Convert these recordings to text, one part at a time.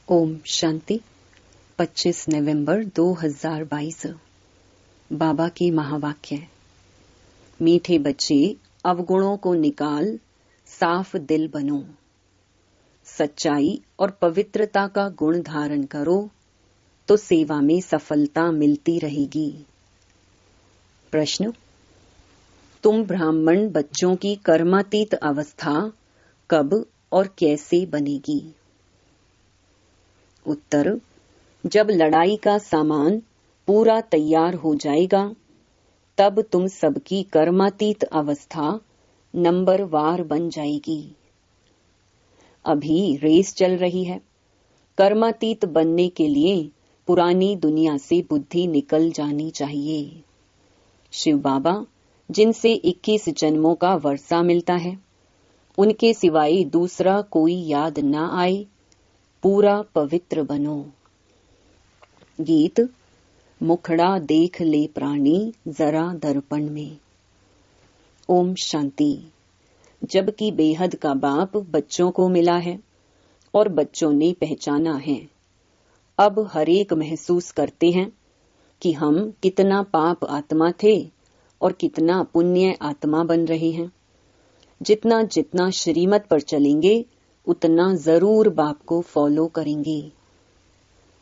ओम शांति। 25 नवंबर 2022। बाबा की महावाक्य। मीठे बच्चे, अवगुणों को निकाल साफ दिल बनो। सच्चाई और पवित्रता का गुण धारण करो तो सेवा में सफलता मिलती रहेगी। प्रश्न: तुम ब्राह्मण बच्चों की कर्मातीत अवस्था कब और कैसे बनेगी? उत्तर: जब लड़ाई का सामान पूरा तैयार हो जाएगा तब तुम सबकी कर्मातीत अवस्था नंबरवार बन जाएगी। अभी रेस चल रही है। कर्मातीत बनने के लिए पुरानी दुनिया से बुद्धि निकल जानी चाहिए। शिव बाबा, जिनसे 21 जन्मों का वर्षा मिलता है, उनके सिवाय दूसरा कोई याद ना आए, पूरा पवित्र बनो। गीत। मुखड़ा देख ले प्राणी जरा दर्पण में। ओम शांति। जबकि बेहद का बाप बच्चों को मिला है और बच्चों ने पहचाना है, अब हरेक महसूस करते हैं कि हम कितना पाप आत्मा थे और कितना पुण्य आत्मा बन रहे हैं। जितना जितना श्रीमत पर चलेंगे उतना जरूर बाप को फॉलो करेंगे।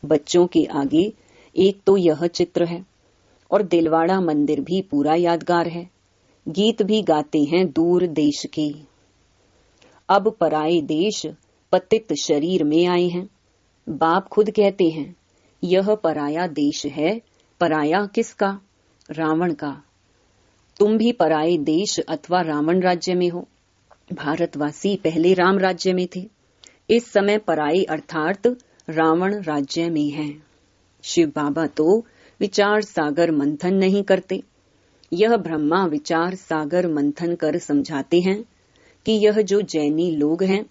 बच्चों के आगे एक तो यह चित्र है और दिलवाड़ा मंदिर भी पूरा यादगार है। गीत भी गाते हैं दूर देश के। अब पराए देश पतित शरीर में आए हैं। बाप खुद कहते हैं, यह पराया देश है। पराया किसका? रावण का। तुम भी पराए देश अथवा रावण राज्य में हो। भारतवासी पहले राम राज्य में थे, इस समय पराई अर्थात रावण राज्य में हैं। शिव बाबा तो विचार सागर मंथन नहीं करते। यह ब्रह्मा विचार सागर मंथन कर समझाते हैं कि यह जो जैनी लोग हैं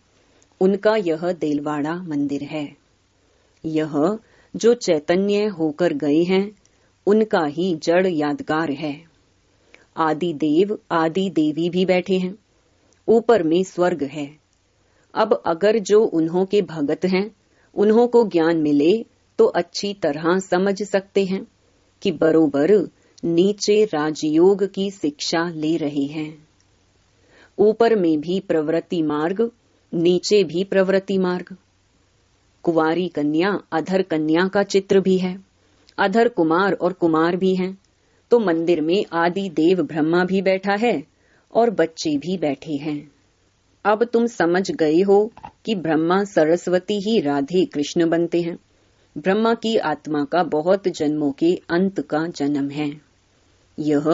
उनका यह देलवाड़ा मंदिर है। यह जो चैतन्य होकर गए हैं उनका ही जड़ यादगार है। आदि देव आदि देवी भी बैठे हैं। ऊपर में स्वर्ग है। अब अगर जो उन्हों के भगत हैं उन्हों को ज्ञान मिले तो अच्छी तरह समझ सकते हैं कि बरोबर नीचे राजयोग की शिक्षा ले रहे हैं। ऊपर में भी प्रवृत्ति मार्ग, नीचे भी प्रवृत्ति मार्ग। कुंवारी कन्या अधर कन्या का चित्र भी है। अधर कुमार और कुमार भी हैं। तो मंदिर में आदि देव ब्रह्मा भी बैठा है और बच्चे भी बैठे हैं। अब तुम समझ गए हो कि ब्रह्मा सरस्वती ही राधे कृष्ण बनते हैं। ब्रह्मा की आत्मा का बहुत जन्मों के अंत का जन्म है। यह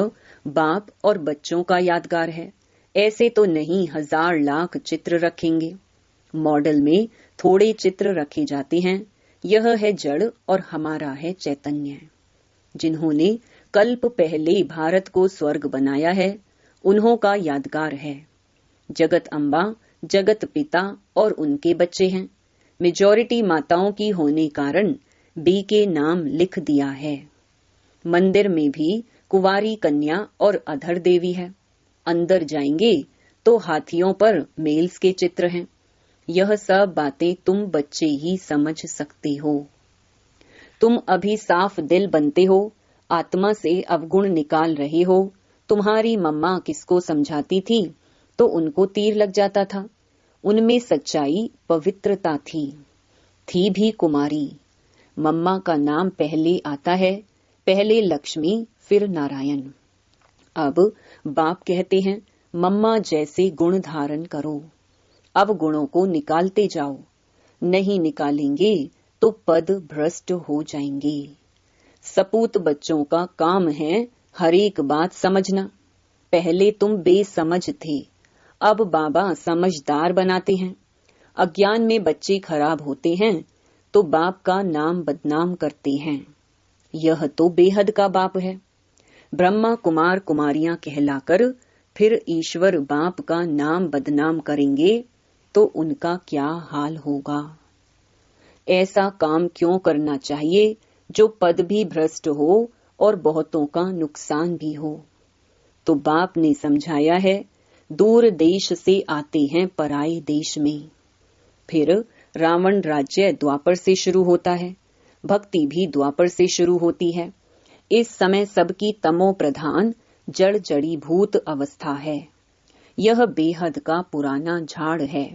बाप और बच्चों का यादगार है। ऐसे तो नहीं 1000 लाख चित्र रखेंगे। मॉडल में थोड़े चित्र रखे जाते हैं। यह है जड़ और हमारा है चैतन्य। जिन्होंने कल्प पहले भारत को स्वर्ग बनाया है उन्हों का यादगार है। जगत अम्बा, जगत पिता और उनके बच्चे हैं। मेजॉरिटी माताओं की होने कारण बी के नाम लिख दिया है। मंदिर में भी कुंवारी कन्या और अधर देवी है। अंदर जाएंगे तो हाथियों पर मेल्स के चित्र हैं। यह सब बातें तुम बच्चे ही समझ सकते हो। तुम अभी साफ दिल बनते हो, आत्मा से अवगुण निकाल रहे हो। तुम्हारी मम्मा किसको समझाती थी तो उनको तीर लग जाता था। उनमें सच्चाई पवित्रता थी भी कुमारी। मम्मा का नाम पहले आता है, पहले लक्ष्मी फिर नारायण। अब बाप कहते हैं, मम्मा जैसे गुण धारण करो। अब गुणों को निकालते जाओ। नहीं निकालेंगे तो पद भ्रष्ट हो जाएंगे। सपूत बच्चों का काम है हर एक बात समझना। पहले तुम बेसमझ थे, अब बाबा समझदार बनाते हैं। अज्ञान में बच्चे खराब होते हैं तो बाप का नाम बदनाम करते हैं। यह तो बेहद का बाप है। ब्रह्मा कुमार कुमारियां कहलाकर फिर ईश्वर बाप का नाम बदनाम करेंगे तो उनका क्या हाल होगा। ऐसा काम क्यों करना चाहिए जो पद भी भ्रष्ट हो और बहुतों का नुकसान भी हो। तो बाप ने समझाया है, दूर देश से आते हैं पराए देश में, फिर रावण राज्य द्वापर से शुरू होता है, भक्ति भी द्वापर से शुरू होती है। इस समय सबकी तमो प्रधान जड़ जड़ीभूत अवस्था है। यह बेहद का पुराना झाड़ है।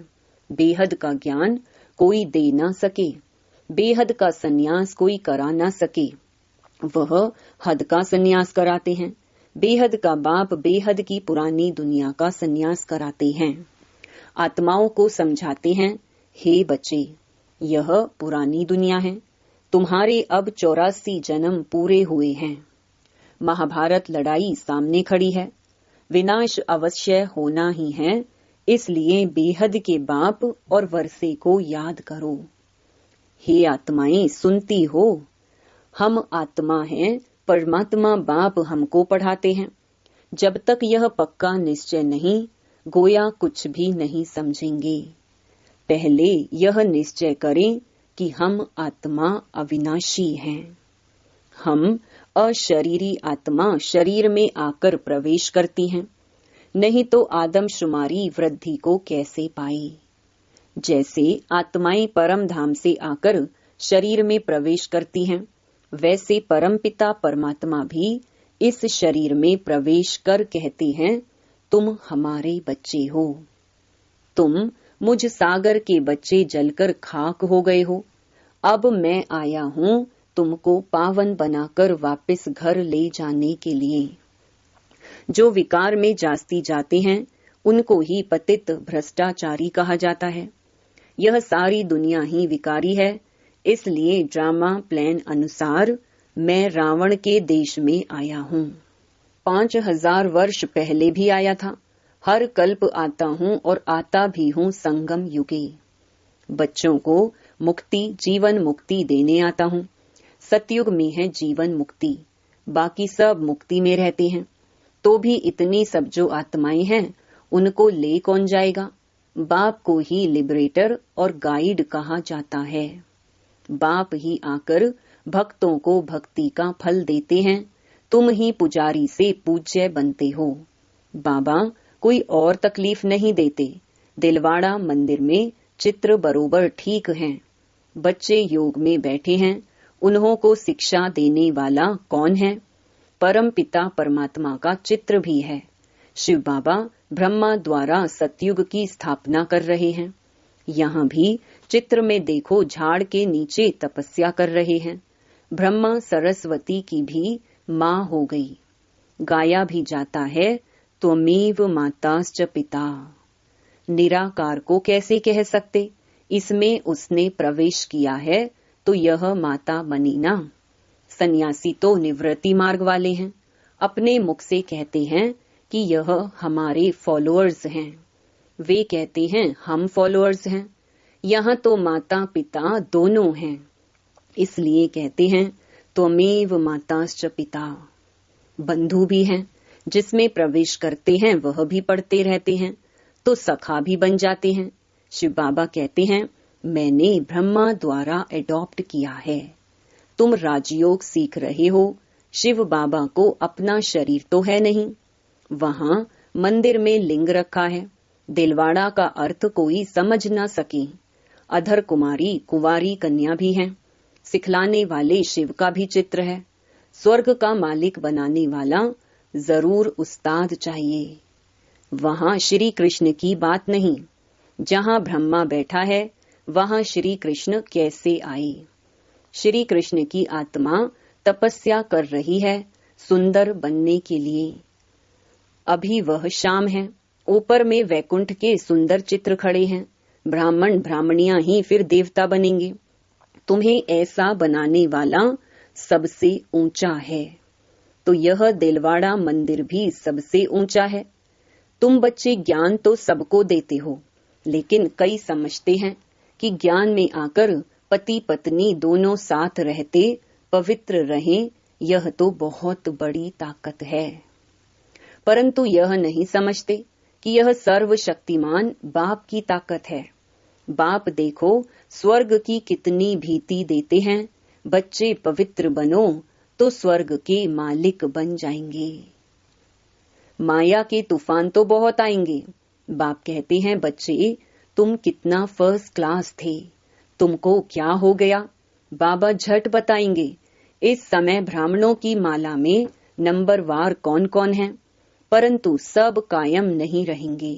बेहद का ज्ञान कोई दे ना सके, बेहद का सन्यास कोई करा ना सके। वह हद का सन्यास कराते हैं। बेहद का बाप बेहद की पुरानी दुनिया का सन्यास कराते हैं। आत्माओं को समझाते हैं, हे बच्चे, यह पुरानी दुनिया है। तुम्हारे अब 84 जन्म पूरे हुए हैं। महाभारत लड़ाई सामने खड़ी है। विनाश अवश्य होना ही है। इसलिए बेहद के बाप और वर्षे को याद करो। हे आत्माएं, सुनती हो? हम आत्मा हैं, परमात्मा बाप हमको पढ़ाते हैं। जब तक यह पक्का निश्चय नहीं, गोया कुछ भी नहीं समझेंगे। पहले यह निश्चय करें कि हम आत्मा अविनाशी हैं। हम अशरीरी आत्मा शरीर में आकर प्रवेश करती हैं, नहीं तो आदमशुमारी वृद्धि को कैसे पाए। जैसे आत्माएं परम धाम से आकर शरीर में प्रवेश करती हैं, वैसे परमपिता परमात्मा भी इस शरीर में प्रवेश कर कहते हैं, तुम हमारे बच्चे हो। तुम मुझ सागर के बच्चे जलकर खाक हो गए हो। अब मैं आया हूँ तुमको पावन बनाकर वापस घर ले जाने के लिए। जो विकार में जास्ती जाते हैं, उनको ही पतित भ्रष्टाचारी कहा जाता है। यह सारी दुनिया ही विकारी है। इसलिए ड्रामा प्लान अनुसार मैं रावण के देश में आया हूँ। 5000 वर्ष पहले भी आया था। हर कल्प आता हूँ और आता भी हूँ संगम युगे। बच्चों को मुक्ति, जीवन मुक्ति देने आता हूँ। सतयुग में है जीवन मुक्ति, बाकी सब मुक्ति में रहते हैं। तो भी इतनी सब जो आत्माएं हैं, उनको ले कौन जाएगा? बाप को ही लिबरेटर और गाइड कहा जाता है। बाप ही आकर भक्तों को भक्ति का फल देते हैं। तुम ही पुजारी से पूज्य बनते हो। बाबा कोई और तकलीफ नहीं देते। दिलवाड़ा मंदिर में चित्र बरोबर ठीक हैं। बच्चे योग में बैठे हैं। उन्हों को शिक्षा देने वाला कौन है? परम पिता परमात्मा का चित्र भी है। शिव बाबा ब्रह्मा द्वारा सतयुग की स्थापना कर रहे हैं। यहाँ भी चित्र में देखो, झाड़ के नीचे तपस्या कर रहे हैं। ब्रह्मा सरस्वती की भी माँ हो गई। गाया भी जाता है, त्वमेव माताश्च पिता। निराकार को कैसे कह सकते? इसमें उसने प्रवेश किया है तो यह माता बनी ना। सन्यासी तो निवृत्ति मार्ग वाले हैं। अपने मुख से कहते हैं कि यह हमारे फॉलोअर्स हैं। वे कहते हैं हम फॉलोअर्स हैं। यहाँ तो माता पिता दोनों हैं। इसलिए कहते हैं त्वमेव माताश्च पिता। बंधु भी हैं। जिसमें प्रवेश करते हैं वह भी पढ़ते रहते हैं, तो सखा भी बन जाते हैं। शिव बाबा कहते हैं, मैंने ब्रह्मा द्वारा एडॉप्ट किया है। तुम राजयोग सीख रहे हो। शिव बाबा को अपना शरीर तो है नहीं। वहाँ मंदिर में लिंग रखा है। दिलवाड़ा का अर्थ कोई समझ ना सके। अधर कुमारी कुंवारी कन्या भी है। सिखलाने वाले शिव का भी चित्र है। स्वर्ग का मालिक बनाने वाला जरूर उस्ताद चाहिए। वहाँ श्री कृष्ण की बात नहीं। जहाँ ब्रह्मा बैठा है वहाँ श्री कृष्ण कैसे आए? श्री कृष्ण की आत्मा तपस्या कर रही है सुंदर बनने के लिए। अभी वह शाम है। ऊपर में वैकुंठ के सुंदर चित्र खड़े हैं। ब्राह्मण ब्राह्मणियां ही फिर देवता बनेंगे। तुम्हें ऐसा बनाने वाला सबसे ऊंचा है। तो यह दिलवाड़ा मंदिर भी सबसे ऊंचा है। तुम बच्चे ज्ञान तो सबको देते हो, लेकिन कई समझते हैं कि ज्ञान में आकर पति पत्नी दोनों साथ रहते पवित्र रहें, यह तो बहुत बड़ी ताकत है। परंतु यह नहीं समझते कि यह सर्वशक्तिमान बाप की ताकत है। बाप देखो स्वर्ग की कितनी भीति देते हैं। बच्चे पवित्र बनो तो स्वर्ग के मालिक बन जाएंगे। माया के तूफान तो बहुत आएंगे। बाप कहते हैं, बच्चे तुम कितना फर्स्ट क्लास थे, तुमको क्या हो गया? बाबा झट बताएंगे। इस समय ब्राह्मणों की माला में नंबरवार कौन कौन है, परंतु सब कायम नहीं रहेंगे।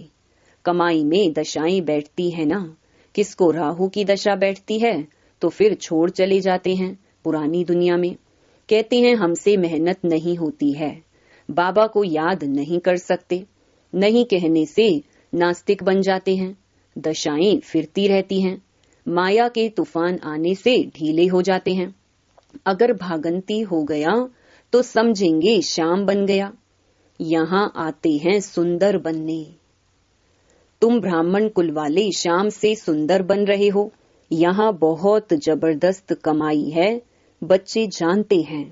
कमाई में दशाएं बैठती है ना। किसको राहु की दशा बैठती है तो फिर छोड़ चले जाते हैं पुरानी दुनिया में। कहते हैं हमसे मेहनत नहीं होती है, बाबा को याद नहीं कर सकते। नहीं कहने से नास्तिक बन जाते हैं। दशाएं फिरती रहती हैं, माया के तूफान आने से ढीले हो जाते हैं। अगर भागंती हो गया तो समझेंगे शाम बन गया। यहाँ आते हैं सुंदर बनने। तुम ब्राह्मण कुल वाले शाम से सुंदर बन रहे हो। यहाँ बहुत जबरदस्त कमाई है, बच्चे जानते हैं।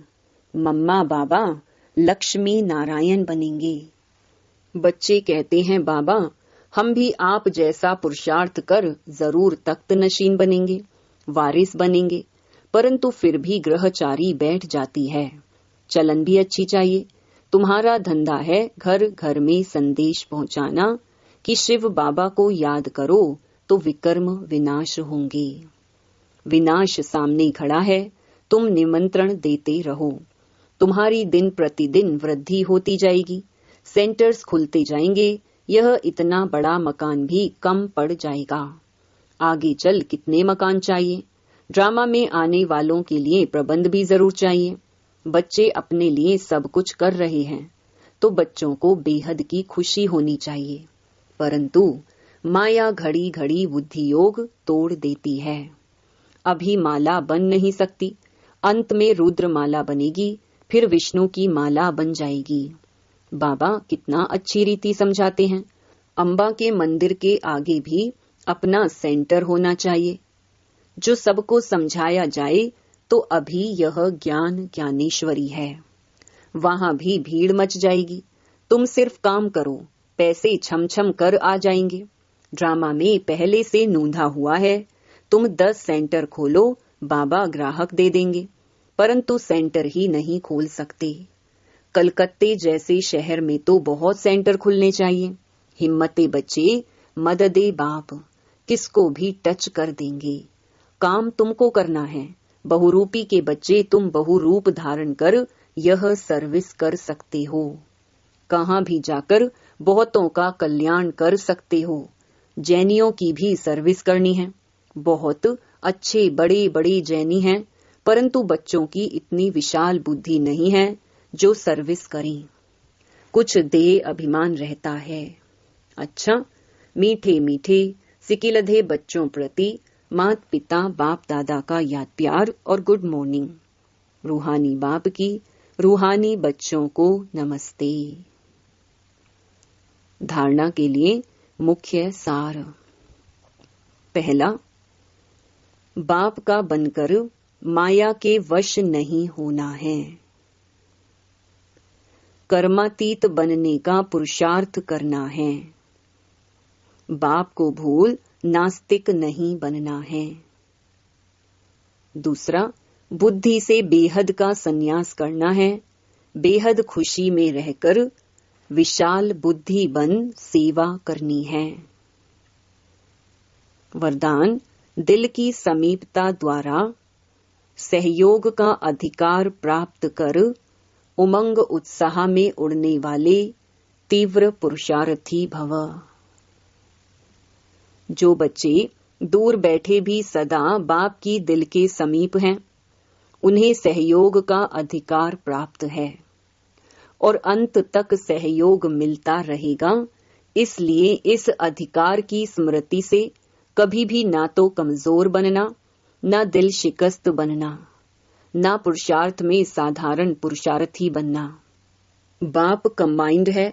मम्मा बाबा लक्ष्मी नारायण बनेंगे। बच्चे कहते हैं बाबा हम भी आप जैसा पुरुषार्थ कर जरूर तख्त नशीन बनेंगे, वारिस बनेंगे। परंतु फिर भी ग्रहचारी बैठ जाती है। चलन भी अच्छी चाहिए। तुम्हारा धंधा है घर घर में संदेश पहुंचाना कि शिव बाबा को याद करो तो विकर्म विनाश होंगे। विनाश सामने खड़ा है, तुम निमंत्रण देते रहो। तुम्हारी दिन प्रतिदिन वृद्धि होती जाएगी। सेंटर्स खुलते जाएंगे। यह इतना बड़ा मकान भी कम पड़ जाएगा। आगे चल कितने मकान चाहिए। ड्रामा में आने वालों के लिए प्रबंध भी जरूर चाहिए। बच्चे अपने लिए सब कुछ कर रहे हैं तो बच्चों को बेहद की खुशी होनी चाहिए। परंतु माया घड़ी घड़ी बुद्धि योग तोड़ देती है। अभी माला बन नहीं सकती, अंत में रुद्र माला बनेगी, फिर विष्णु की माला बन जाएगी। बाबा कितना अच्छी रीति समझाते हैं। अंबा के मंदिर के आगे भी अपना सेंटर होना चाहिए जो सबको समझाया जाए तो अभी यह ज्ञान ज्ञानेश्वरी है। वहां भी भीड़ मच जाएगी। तुम सिर्फ काम करो, पैसे छम छम कर आ जाएंगे। ड्रामा में पहले से नूंधा हुआ है। तुम 10 सेंटर खोलो, बाबा ग्राहक दे देंगे, परंतु सेंटर ही नहीं खोल सकते। कलकत्ते जैसे शहर में तो बहुत सेंटर खुलने चाहिए। हिम्मते बच्चे मददे बाप, किसको भी टच कर देंगे। काम तुमको करना है। बहुरूपी के बच्चे तुम बहुरूप धारण कर यह सर्विस कर सकते हो। कहाँ भी जाकर बहुतों का कल्याण कर सकते हो। जैनियों की भी सर्विस करनी है। बहुत अच्छे बड़े बड़े जैनी हैं, परंतु बच्चों की इतनी विशाल बुद्धि नहीं है जो सर्विस करें। कुछ देह अभिमान रहता है। अच्छा, मीठे मीठे सिकिलधे बच्चों प्रति माता पिता बाप दादा का याद प्यार और गुड मॉर्निंग। रूहानी बाप की रूहानी बच्चों को नमस्ते। धारणा के लिए मुख्य सार। पहला, बाप का बनकर माया के वश नहीं होना है। कर्मातीत बनने का पुरुषार्थ करना है। बाप को भूल नास्तिक नहीं बनना है। दूसरा, बुद्धि से बेहद का संन्यास करना है। बेहद खुशी में रहकर विशाल बुद्धि बन सेवा करनी है। वरदान, दिल की समीपता द्वारा सहयोग का अधिकार प्राप्त कर उमंग उत्साह में उड़ने वाले तीव्र पुरुषार्थी भव। जो बच्चे दूर बैठे भी सदा बाप की दिल के समीप हैं, उन्हें सहयोग का अधिकार प्राप्त है और अंत तक सहयोग मिलता रहेगा। इसलिए इस अधिकार की स्मृति से कभी भी ना तो कमजोर बनना, ना दिल शिकस्त बनना, ना पुरुषार्थ में साधारण पुरुषार्थी बनना। बाप कंबाइंड है,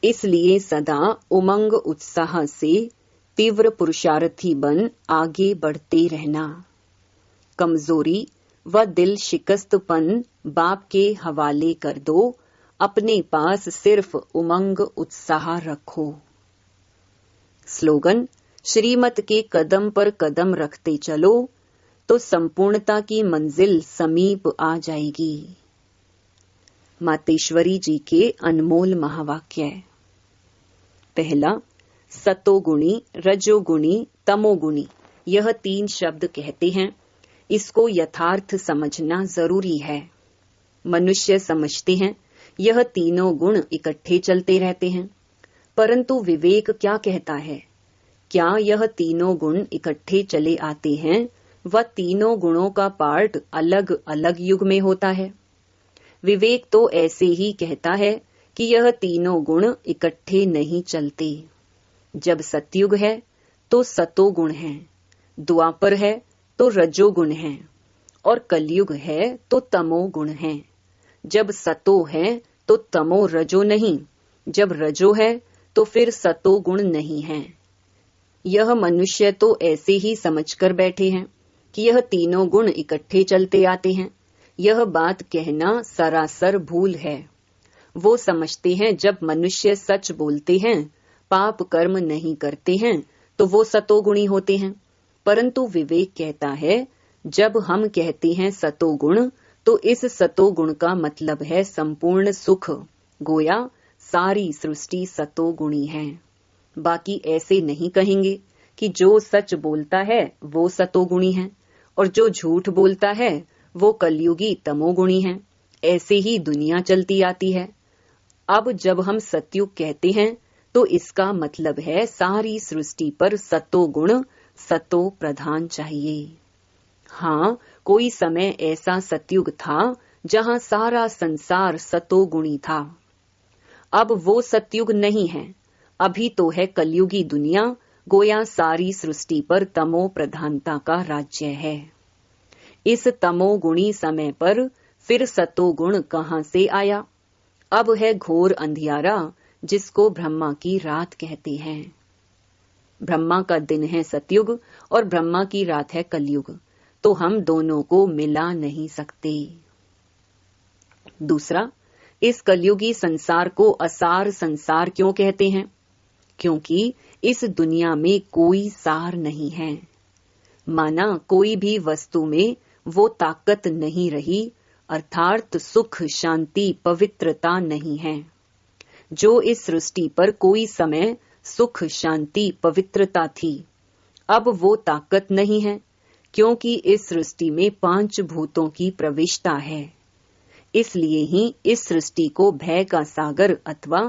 इसलिए सदा उमंग उत्साह से तीव्र पुरुषार्थी बन आगे बढ़ते रहना। कमजोरी व दिल शिकस्तपन बाप के हवाले कर दो। अपने पास सिर्फ उमंग उत्साह रखो। स्लोगन, श्रीमत के कदम पर कदम रखते चलो तो संपूर्णता की मंजिल समीप आ जाएगी। मातेश्वरी जी के अनमोल महावाक्य। पहला, सतोगुणी, रजोगुणी, तमोगुणी यह 3 शब्द कहते हैं, इसको यथार्थ समझना जरूरी है। मनुष्य समझते हैं यह तीनों गुण इकट्ठे चलते रहते हैं, परंतु विवेक क्या कहता है? क्या यह तीनों गुण इकट्ठे चले आते हैं व तीनों गुणों का पार्ट अलग अलग युग में होता है? विवेक तो ऐसे ही कहता है कि यह तीनों गुण इकट्ठे नहीं चलते। जब सतयुग है तो सतोगुण है, द्वापर है तो रजोगुण है, और कलयुग है तो तमोगुण है। जब सतो है तो तमो रजो नहीं, जब रजो है तो फिर सतो गुण नहीं है। यह मनुष्य तो ऐसे ही समझकर बैठे हैं कि यह तीनों गुण इकट्ठे चलते आते हैं। यह बात कहना सरासर भूल है। वो समझते हैं जब मनुष्य सच बोलते हैं, पाप कर्म नहीं करते हैं, तो वो सतोगुणी होते हैं। परंतु विवेक कहता है जब हम कहते हैं सतोगुण, तो इस सतोगुण का मतलब है संपूर्ण सुख। गोया सारी सृष्टि सतोगुणी है। बाकी ऐसे नहीं कहेंगे कि जो सच बोलता है वो सतोगुणी है और जो झूठ बोलता है वो कलयुगी तमोगुणी है। ऐसे ही दुनिया चलती आती है। अब जब हम सतयुग कहते हैं तो इसका मतलब है सारी सृष्टि पर सतोगुण सतो प्रधान चाहिए। हाँ, कोई समय ऐसा सतयुग था जहाँ सारा संसार सतोगुणी था। अब वो सतयुग नहीं है, अभी तो है कलयुगी दुनिया। गोया सारी सृष्टि पर तमो प्रधानता का राज्य है। इस तमोगुणी समय पर फिर सतोगुण कहाँ से आया? अब है घोर अंधियारा, जिसको ब्रह्मा की रात कहते हैं। ब्रह्मा का दिन है सतयुग और ब्रह्मा की रात है कलयुग, तो हम दोनों को मिला नहीं सकते। दूसरा, इस कलयुगी संसार को असार संसार क्यों कहते हैं? क्योंकि इस दुनिया में कोई सार नहीं है। माना कोई भी वस्तु में वो ताकत नहीं रही, अर्थात सुख, शांति, पवित्रता नहीं है। जो इस सृष्टि पर कोई समय सुख, शांति, पवित्रता थी, अब वो ताकत नहीं है, क्योंकि इस सृष्टि में 5 भूतों की प्रविष्टा है। इसलिए ही इस सृष्टि को भय का सागर अथवा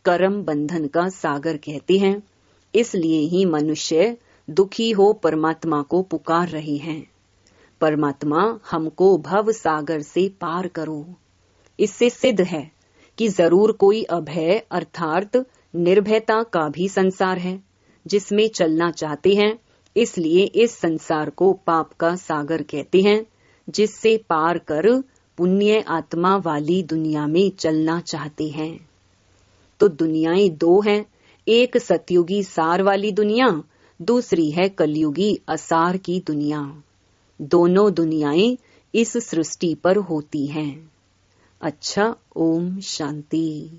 कर्म बंधन का सागर कहते हैं। इसलिए ही मनुष्य दुखी हो परमात्मा को पुकार रहे हैं, परमात्मा हमको भव सागर से पार करो। इससे सिद्ध है कि जरूर कोई अभय अर्थात निर्भयता का भी संसार है, जिसमें चलना चाहते हैं। इसलिए इस संसार को पाप का सागर कहते हैं, जिससे पार कर पुण्य आत्मा वाली दुनिया में चलना चाहते हैं। तो दुनियाएं 2 हैं, एक सतयुगी सार वाली दुनिया, दूसरी है कलयुगी असार की दुनिया। दोनों दुनियाएं इस सृष्टि पर होती हैं। अच्छा, ओम शांति।